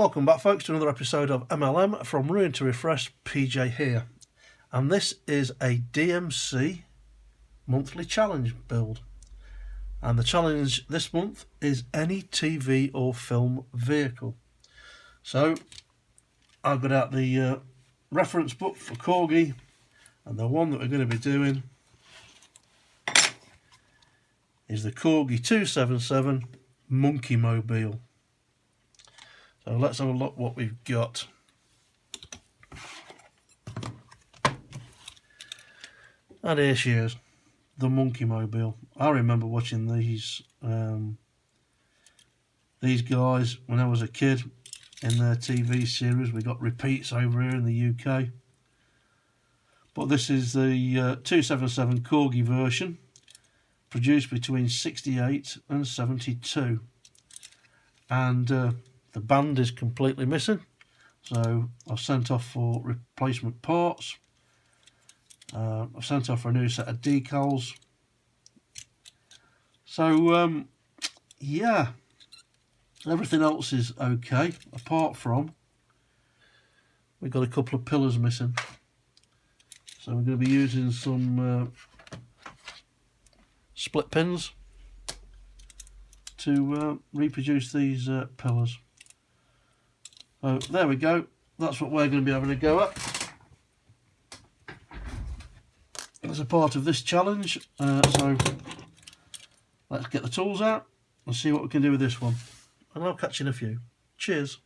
Welcome back, folks, to another episode of MLM from Ruin to Refresh. PJ here, and this is a DMC monthly challenge build, and the challenge this month is any TV or film vehicle. So I've got out the reference book for Corgi, and the one that we're going to be doing is the Corgi 277 Monkee Mobile. So let's have a look what we've got. And here she is, the Monkee Mobile. I remember watching these guys when I was a kid in their TV series. We got repeats over here in the UK. But this is the 277 Corgi version, produced between 68 and 72. And the band is completely missing, so I've sent off for replacement parts. I've sent off for a new set of decals. So yeah, everything else is okay, apart from we've got a couple of pillars missing. So we're going to be using some split pins to reproduce these pillars. So there we go, that's what we're going to be having a go at as a part of this challenge. So let's get the tools out and see what we can do with this one, and I'll catch you in a few. Cheers.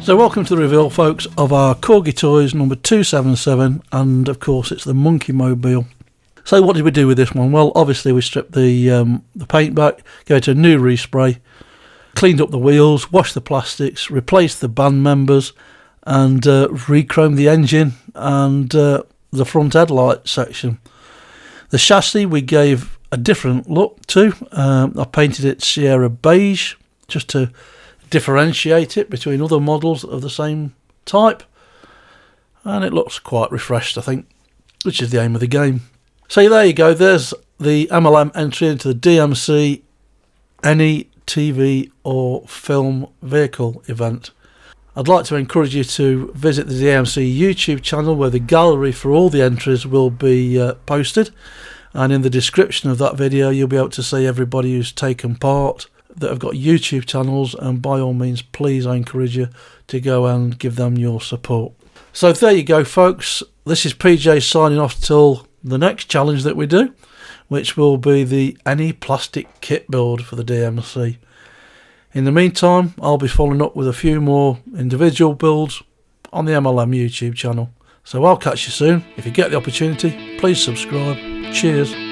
So welcome to the reveal, folks, of our Corgi Toys number 277, and of course it's the Monkee Mobile. So what did we do with this one? Well, obviously we stripped the paint back, gave it a new respray, cleaned up the wheels, washed the plastics, replaced the band members, and re-chromed the engine and the front headlight section. The chassis we gave a different look to. I painted it Sierra Beige just to differentiate it between other models of the same type, and it looks quite refreshed, I think, which is the aim of the game. So there you go, there's the MLM entry into the DMC any TV or film vehicle event. I'd like to encourage you to visit the DMC YouTube channel, where the gallery for all the entries will be posted, and in the description of that video you'll be able to see everybody who's taken part that have got YouTube channels, and by all means please, I encourage you to go and give them your support. So there you go, folks, this is PJ signing off till the next challenge that we do, which will be the any plastic kit build for the DMC. In the meantime, I'll be following up with a few more individual builds on the MLM YouTube channel. So I'll catch you soon. If you get the opportunity, please subscribe. Cheers.